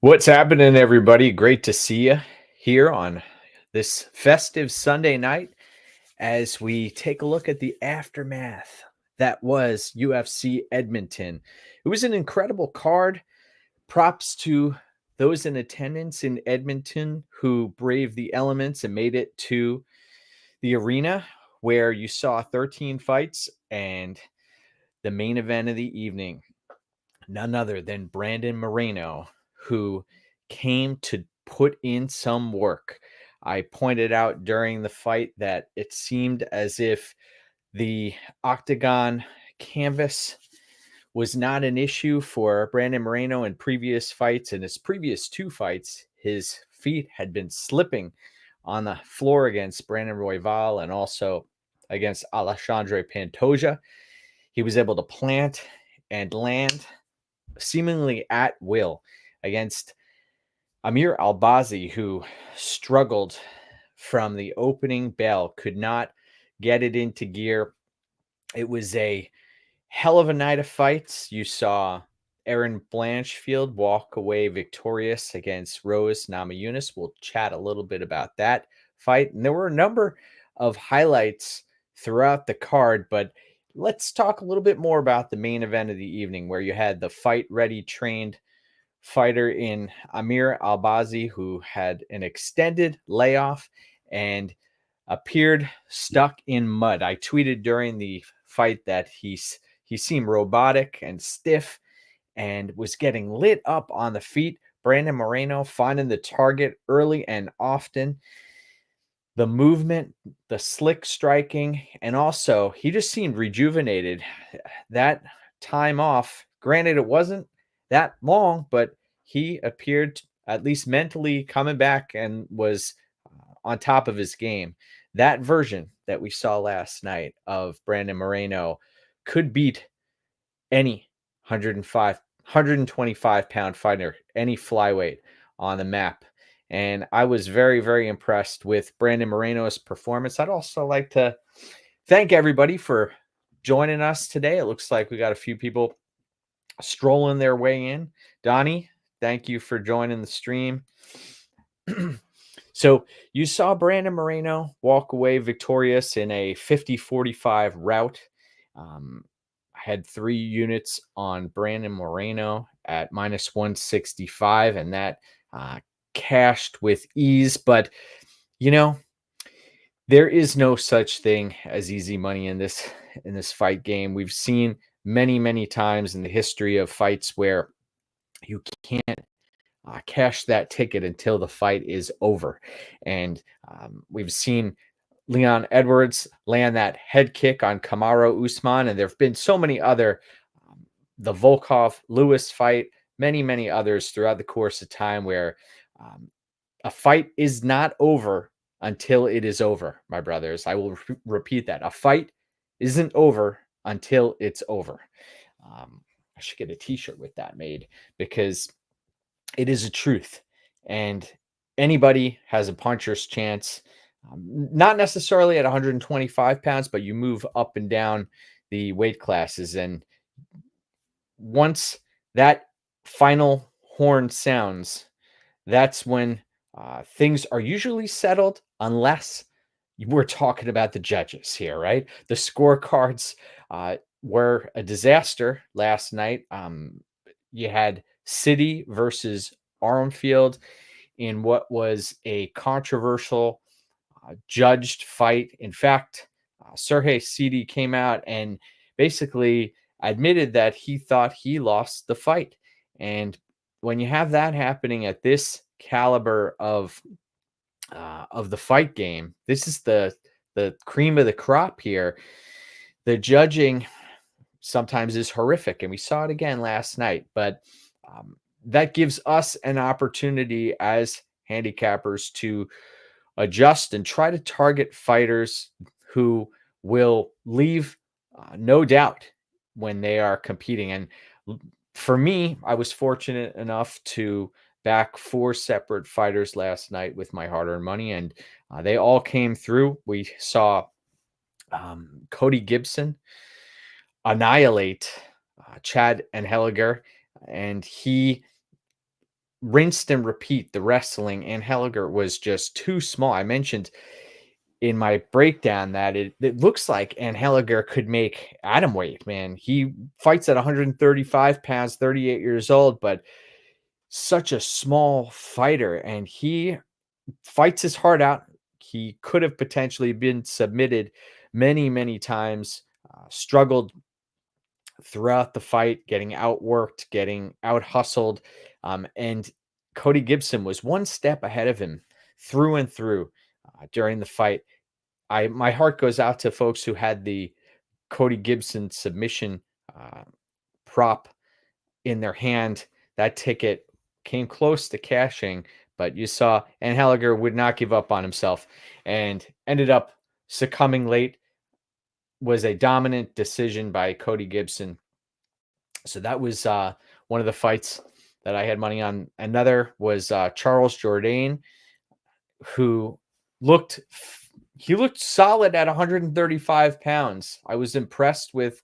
What's happening, everybody? Great to see you here on this festive Sunday night as we take a look at the aftermath that was UFC Edmonton. It was an incredible card. Props to those in attendance in Edmonton who braved the elements and made it to the arena where you saw 13 fights and the main event of the evening. None other than Brandon Moreno, who came to put in some work. I pointed out during the fight that it seemed as if the octagon canvas was not an issue for Brandon Moreno in previous fights. In his previous two fights, his feet had been slipping on the floor against Brandon Royval and also against Alexandre Pantoja. He was able to plant and land seemingly at will against Amir Albazi, who struggled from the opening bell, could not get it into gear. It was a hell of a night of fights. You saw Aaron Blanchfield walk away victorious against Rose Namajunas. We'll chat a little bit about that fight. And there were a number of highlights throughout the card, but let's talk a little bit more about the main event of the evening, where you had the fight ready trained fighter in Amir Albazi, who had an extended layoff and appeared stuck in mud. I tweeted during the fight that he seemed robotic and stiff and was getting lit up on the feet. Brandon Moreno finding the target early and often. The movement, the slick striking, and also he just seemed rejuvenated. That time off, granted, it wasn't that long, but he appeared at least mentally coming back and was on top of his game. That version that we saw last night of Brandon Moreno could beat any 125-pound fighter, any flyweight on the map. And I was very, very impressed with Brandon Moreno's performance. I'd also like to thank everybody for joining us today. It looks like we got a few people strolling their way in. Donnie, thank you for joining the stream. So you saw Brandon Moreno walk away victorious in a 50-45 rout. I had 3 units on Brandon Moreno at minus 165, and that cashed with ease. But, you know, there is no such thing as easy money in this fight game. We've seen many, many times in the history of fights where you can't cash that ticket until the fight is over. And we've seen Leon Edwards land that head kick on Kamaru Usman, and there have been so many other, the Volkov-Lewis fight, many, many others throughout the course of time where a fight is not over until it is over, my brothers. I will repeat that. A fight isn't over until it's over. I should get a t-shirt with that made because it is a truth. And anybody has a puncher's chance, not necessarily at 125 pounds, but you move up and down the weight classes. And once that final horn sounds, that's when things are usually settled, unless we're talking about the judges here, right? The scorecards were a disaster last night. You had City versus Armfield in what was a controversial judged fight. In fact, Sergey City came out and basically admitted that he thought he lost the fight. And when you have that happening at this caliber of the fight game, this is the cream of the crop here. The judging sometimes is horrific, and we saw it again last night. But that gives us an opportunity as handicappers to adjust and try to target fighters who will leave no doubt when they are competing. And for me, I was fortunate enough to back 4 separate fighters last night with my hard-earned money, and they all came through. We saw Cody Gibson annihilate Chad and Helliger, and he rinsed and repeat the wrestling. And Helliger was just too small. I mentioned in my breakdown that it looks like Angeliger could make atom weight, man. He fights at 135 pounds, 38 years old, but such a small fighter, and he fights his heart out. He could have potentially been submitted many, many times, struggled throughout the fight, getting outworked, getting out hustled. And Cody Gibson was one step ahead of him through and through during the fight. My heart goes out to folks who had the Cody Gibson submission uh, prop in their hand. That ticket came close to cashing, but you saw Angeliger would not give up on himself and ended up succumbing late. Was a dominant decision by Cody Gibson. So that was one of the fights that I had money on. Another was Charles Jourdain, who looked he looked solid at 135 pounds. I was impressed with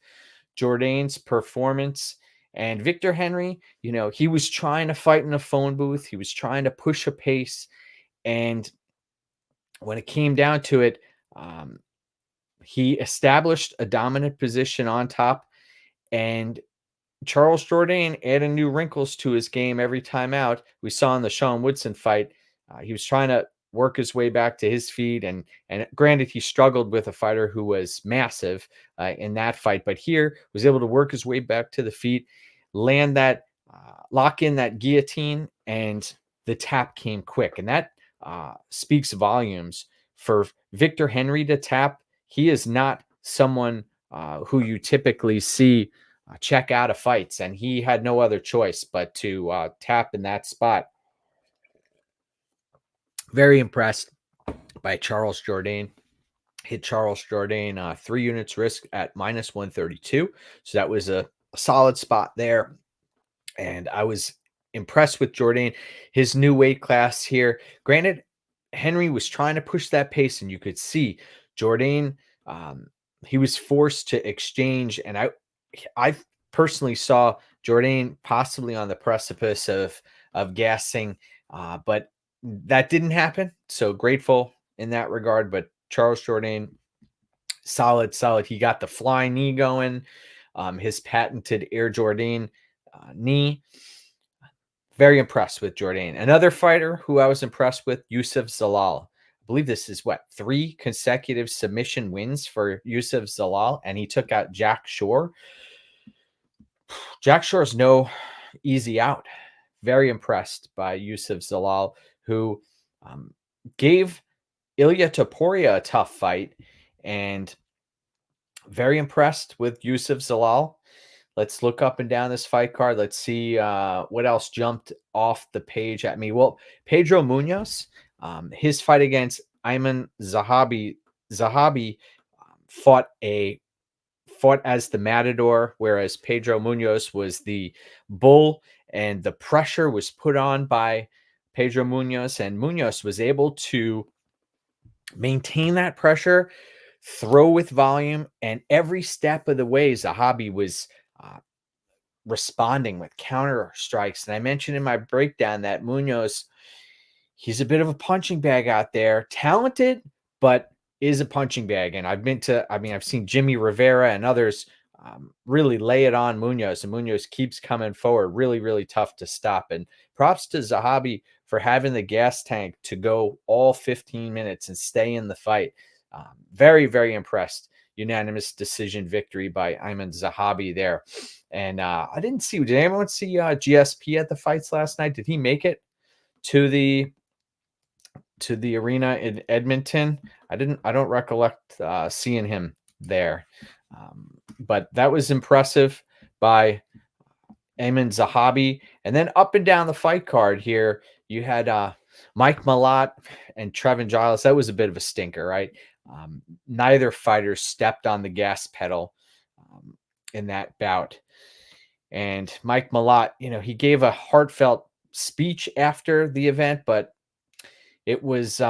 Jourdain's performance. And Victor Henry, he was trying to fight in a phone booth. He was trying to push a pace. And when it came down to it, he established a dominant position on top. And Charles Jourdain adding new wrinkles to his game every time out. We saw in the Sean Woodson fight, he was trying to work his way back to his feet, and granted, he struggled with a fighter who was massive in that fight, but here was able to work his way back to the feet, land that, lock in that guillotine, and the tap came quick, and that speaks volumes for Victor Henry to tap. He is not someone who you typically see check out of fights, and he had no other choice but to tap in that spot. Very impressed by Charles Jourdain. Hit Charles Jourdain 3 units risk at minus 132. So that was a solid spot there. And I was impressed with Jourdain. His new weight class here. Granted, Henry was trying to push that pace, and you could see Jourdain, he was forced to exchange. And I personally saw Jourdain possibly on the precipice of gassing, but that didn't happen. So grateful in that regard. But Charles Jourdain, solid. He got the flying knee going, his patented Air Jourdain knee. Very impressed with Jourdain. Another fighter who I was impressed with, Yusuf Zalal. I believe this is 3 consecutive submission wins for Yusuf Zalal, and he took out Jack Shore. Jack Shore is no easy out. Very impressed by Yusuf Zalal, who gave Ilya Topuria a tough fight, and very impressed with Yusuf Zalal. Let's look up and down this fight card. Let's see what else jumped off the page at me. Well, Pedro Munoz, his fight against Ayman Zahabi fought as the Matador, whereas Pedro Munoz was the bull, and the pressure was put on by Pedro Munoz, and Munoz was able to maintain that pressure, throw with volume, and every step of the way, Zahabi was responding with counter strikes. And I mentioned in my breakdown that Munoz, he's a bit of a punching bag out there, talented, but is a punching bag. And I've seen Jimmy Rivera and others really lay it on Munoz, and Munoz keeps coming forward. Really, really tough to stop. And props to Zahabi for having the gas tank to go all 15 minutes and stay in the fight. Very, very impressed. Unanimous decision victory by Ayman Zahabi there. And I didn't see, did anyone see GSP at the fights last night? Did he make it to the arena in Edmonton? I don't recollect seeing him there. But that was impressive by Ayman Zahabi. And then up and down the fight card here, you had Mike Malott and Trevin Giles. That was a bit of a stinker, right? Neither fighter stepped on the gas pedal in that bout. And Mike Malott, he gave a heartfelt speech after the event, but it was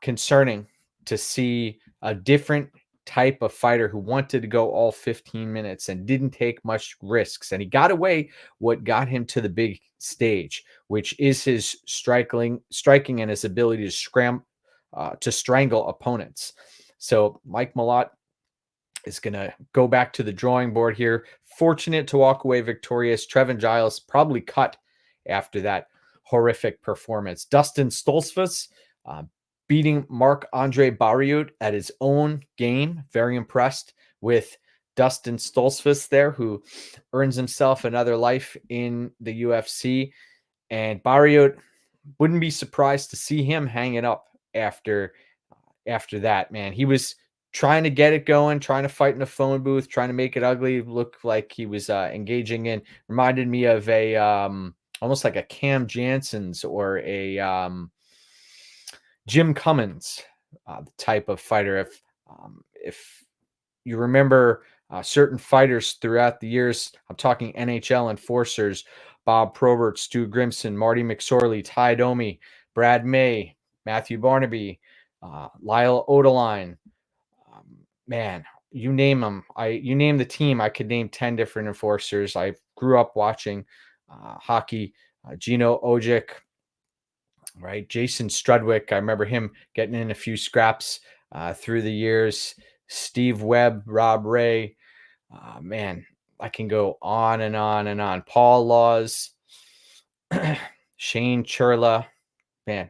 concerning to see a different type of fighter who wanted to go all 15 minutes and didn't take much risks. And he got away what got him to the big stage, which is his striking and his ability to strangle opponents. So Mike Malott is going to go back to the drawing board here. Fortunate to walk away victorious. Trevin Giles probably cut after that horrific performance. Dustin Stoltzfus beating Marc-Andre Barriault at his own game. Very impressed with Dustin Stoltzfus there, who earns himself another life in the UFC. And Barriault, wouldn't be surprised to see him hanging up after that, man. He was trying to get it going, trying to fight in a phone booth, trying to make it ugly, look like he was engaging in. Reminded me of a almost like a Cam Jansen's or a Jim Cummins type of fighter. If you remember certain fighters throughout the years, I'm talking NHL enforcers, Bob Probert, Stu Grimson, Marty McSorley, Ty Domi, Brad May, Matthew Barnaby, Lyle Odeline. Man, you name them. You name the team, I could name 10 different enforcers. I grew up watching hockey. Gino Ojic, right? Jason Strudwick. I remember him getting in a few scraps through the years. Steve Webb, Rob Ray. Man, I can go on and on and on. Paul Laws, Shane Churla. Man,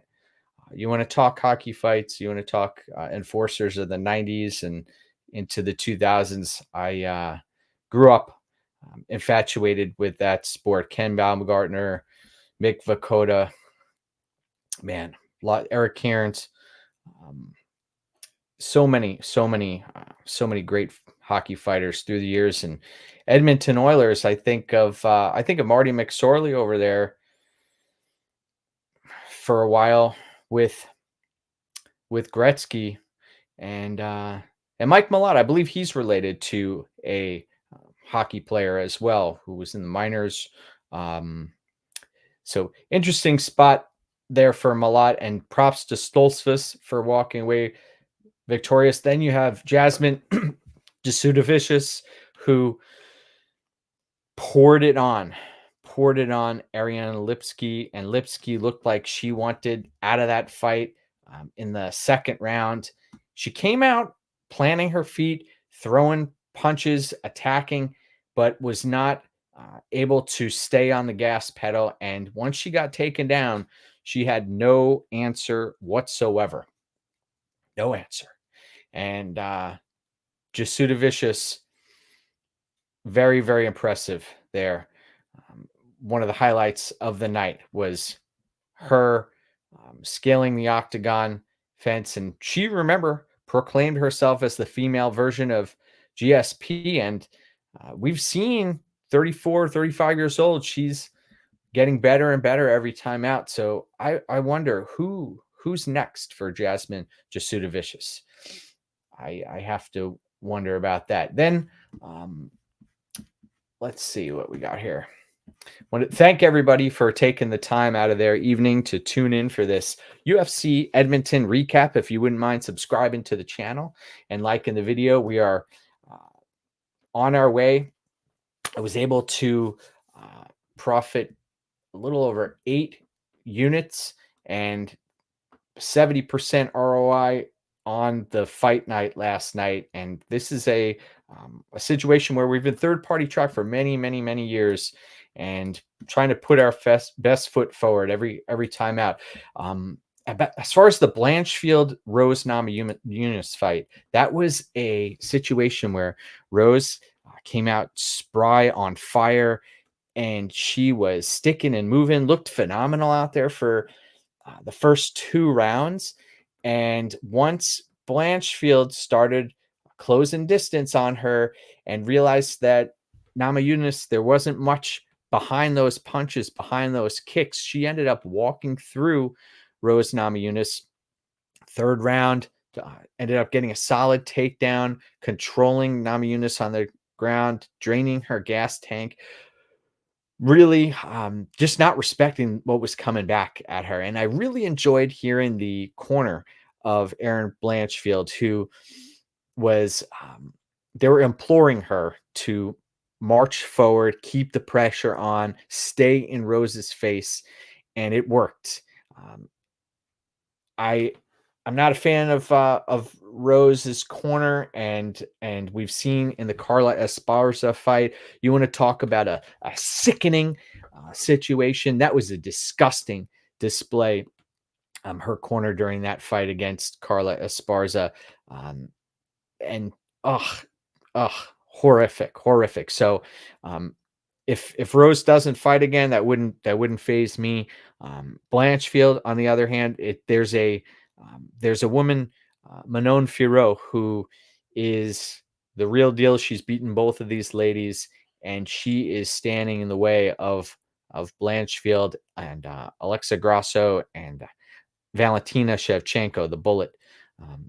you want to talk hockey fights, you want to talk enforcers of the 90s and into the 2000s. I grew up infatuated with that sport. Ken Baumgartner, Mick Vukota, man, Eric Cairns. So many great hockey fighters through the years. And Edmonton Oilers, I think of Marty McSorley over there for a while with Gretzky and Mike Malott. I believe he's related to a hockey player as well who was in the minors. So interesting spot there for Malott, and props to Stoltzfus for walking away victorious. Then you have Jasmine Jasudavicius, who poured it on Ariane Lipski, and Lipski looked like she wanted out of that fight in the second round. She came out planting her feet, throwing punches, attacking, but was not able to stay on the gas pedal. And once she got taken down, she had no answer whatsoever. No answer. And Jasudavicius, very, very impressive there. One of the highlights of the night was her scaling the octagon fence. And she, remember, proclaimed herself as the female version of GSP. And we've seen 34, 35 years old. She's getting better and better every time out. So I wonder who's next for Jasmine Jasudavicius. I have to wonder about that. Then let's see what we got here. I want to thank everybody for taking the time out of their evening to tune in for this UFC Edmonton recap. If you wouldn't mind subscribing to the channel and liking the video, we are on our way. I was able to profit a little over 8 units and 70% ROI on the fight night last night. And this is a situation where we've been third-party track for many, many, many years, and trying to put our best foot forward every time out. As far as the Blanchfield Rose Namajunas fight, that was a situation where Rose came out spry, on fire, and she was sticking and moving, looked phenomenal out there for the first 2 rounds. And once Blanchfield started closing distance on her and realized that Namajunas, there wasn't much behind those punches, behind those kicks, she ended up walking through Rose Namajunas. 3rd round, ended up getting a solid takedown, controlling Namajunas on the ground, draining her gas tank. Really just not respecting what was coming back at her. And I really enjoyed hearing the corner of Erin Blanchfield, who was they were imploring her to march forward, keep the pressure on, stay in Rose's face, and it worked. Um, I I'm not a fan of Rose's corner, and we've seen in the Carla Esparza fight. You want to talk about a sickening situation? That was a disgusting display. Her corner during that fight against Carla Esparza, um, and ugh, ugh, horrific, horrific. So, um, if Rose doesn't fight again, that wouldn't phase me. Blanchfield, on the other hand, there's a woman, Manon Fiorot, who is the real deal. She's beaten both of these ladies, and she is standing in the way of Blanchfield and Alexa Grasso and Valentina Shevchenko, the Bullet.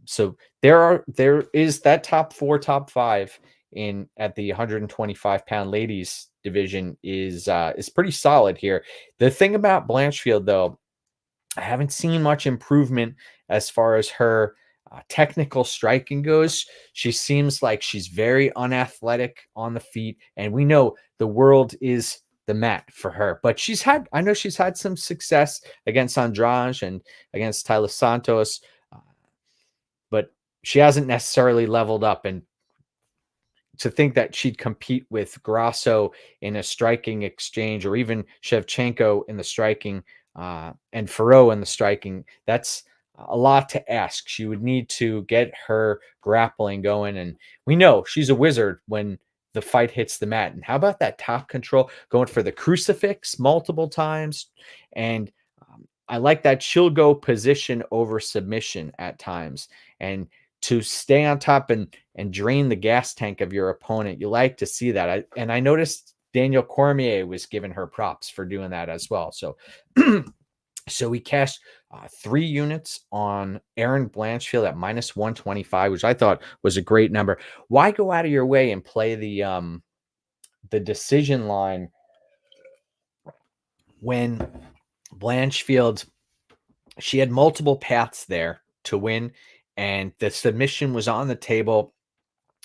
So there is that top four, top five in at the 125-pound ladies division is pretty solid here. The thing about Blanchfield, though, I haven't seen much improvement as far as her technical striking goes. She seems like she's very unathletic on the feet, and we know the world is the mat for her. But I know she's had some success against Andrade and against Tyler Santos, uh, but she hasn't necessarily leveled up. And to think that she'd compete with Grasso in a striking exchange, or even Shevchenko in the striking, and Ferro in the striking, that's a lot to ask. She would need to get her grappling going, and we know she's a wizard when the fight hits the mat. And how about that top control, going for the crucifix multiple times? And I like that she'll go position over submission at times, and to stay on top and drain the gas tank of your opponent. You like to see that. I noticed Daniel Cormier was giving her props for doing that as well. So so we cashed 3 units on Aaron Blanchfield at minus 125, which I thought was a great number. Why go out of your way and play the decision line when Blanchfield, she had multiple paths there to win, and the submission was on the table.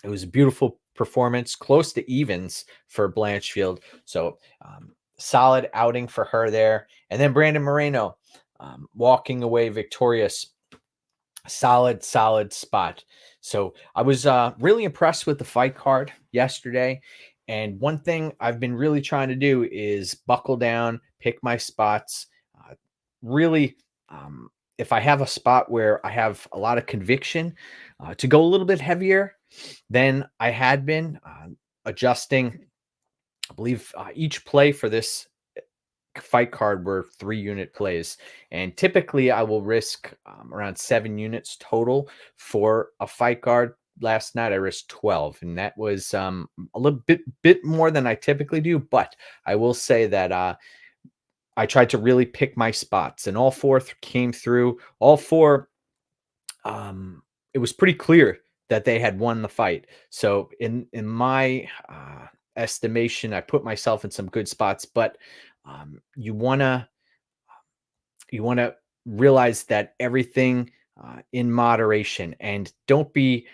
It was a beautiful performance, close to evens for Blanchfield. So solid outing for her there. And then Brandon Moreno walking away victorious. Solid, solid spot. So I was really impressed with the fight card yesterday. And one thing I've been really trying to do is buckle down, pick my spots. Really, if I have a spot where I have a lot of conviction, to go a little bit heavier than I had been, adjusting. I believe each play for this fight card were 3 unit plays, and typically I will risk around 7 units total for a fight card. Last night I risked 12, and that was a little bit more than I typically do, but I will say that I tried to really pick my spots, and all four came through. All four, it was pretty clear that they had won the fight. So in my estimation, I put myself in some good spots. But you wanna realize that everything in moderation, and don't be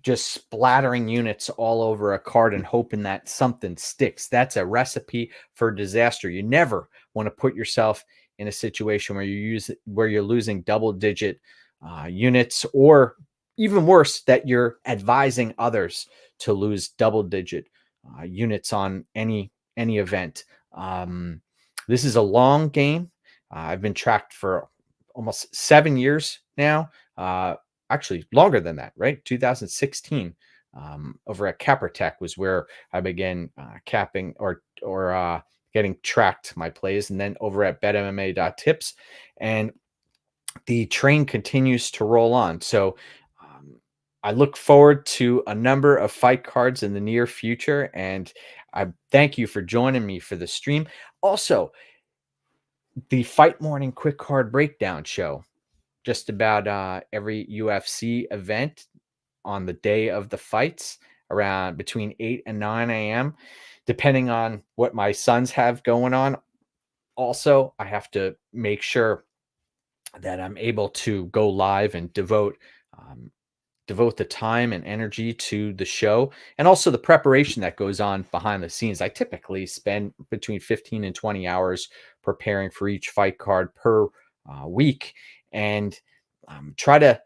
just splattering units all over a card and hoping that something sticks. That's a recipe for disaster. You never want to put yourself in a situation where you're losing double digit units, or even worse, that you're advising others to lose double digit units on any event. This is a long game. I've been tracked for almost 7 years now. Actually, longer than that, right? 2016, over at Caprotech was where I began capping or getting tracked my plays, and then over at BetMMA.tips, and the train continues to roll on. So I look forward to a number of fight cards in the near future, and I thank you for joining me for the stream. Also, the Fight Morning Quick Card Breakdown show, just about every UFC event on the day of the fights, around between 8 and 9 a.m., depending on what my sons have going on. Also, I have to make sure that I'm able to go live and devote devote the time and energy to the show and also the preparation that goes on behind the scenes. I typically spend between 15 and 20 hours preparing for each fight card per week, and try to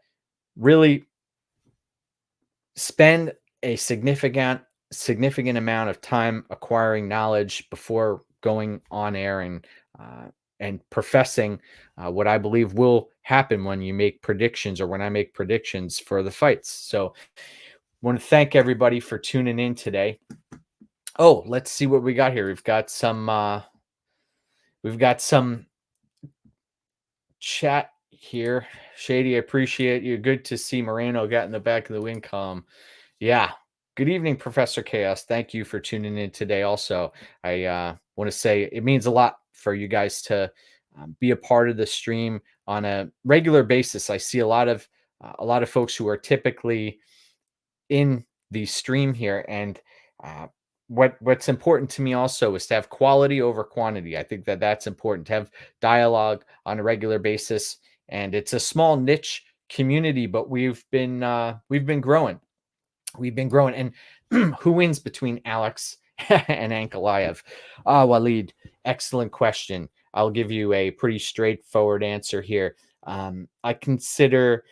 really spend a significant amount of time acquiring knowledge before going on air and professing what I believe will happen when you make predictions or when I make predictions for the fights. So, want to thank everybody for tuning in today. Oh, let's see what we got here. We've got some chat here. Shady, I appreciate you. Good to see Moreno got in the back of the win column. Yeah. Good evening, Professor Chaos. Thank you for tuning in today. Also, I want to say it means a lot for you guys to be a part of the stream on a regular basis. I see a lot of folks who are typically in the stream here, and uh, what's important to me also is to have quality over quantity. I think that that's important to have dialogue on a regular basis, and it's a small niche community, but we've been growing. We've been growing. And who wins between Alex and Ankalaev? Walid, excellent question. I'll give you a pretty straightforward answer here. I consider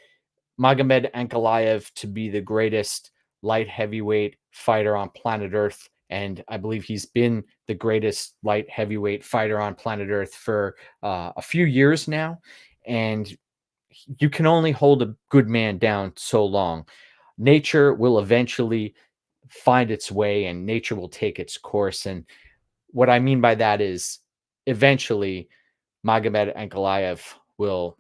Magomed Ankalaev to be the greatest light heavyweight fighter on planet Earth. And I believe he's been the greatest light heavyweight fighter on planet Earth for a few years now. And you can only hold a good man down so long. Nature will eventually find its way and nature will take its course. And what I mean by that is eventually Magomed Ankalaev will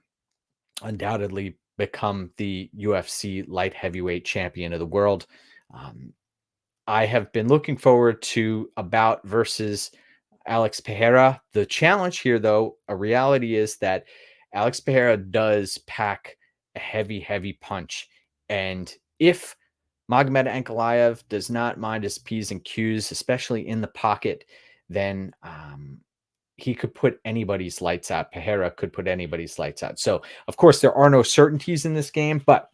undoubtedly become the UFC light heavyweight champion of the world. Um, I have been looking forward to a bout versus Alex Pereira. The challenge here, though, a reality is that Alex Pereira does pack a heavy, heavy punch. And if Magomed Ankalaev does not mind his P's and Q's, especially in the pocket, then he could put anybody's lights out. Pereira could put anybody's lights out. So, of course, there are no certainties in this game, but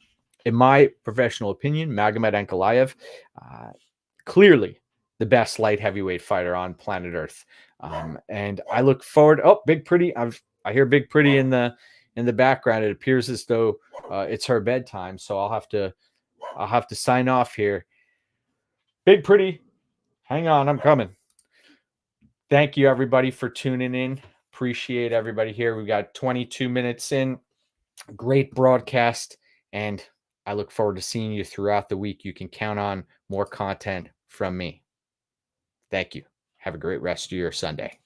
in my professional opinion, Magomed Ankalaev, clearly the best light heavyweight fighter on planet Earth. And I look forward. Oh, Big Pretty! I hear Big Pretty in the background. It appears as though it's her bedtime, so I'll have to sign off here. Big Pretty, hang on, I'm coming. Thank you, everybody, for tuning in. Appreciate everybody here. We got 22 minutes in. Great broadcast. And I look forward to seeing you throughout the week. You can count on more content from me. Thank you. Have a great rest of your Sunday.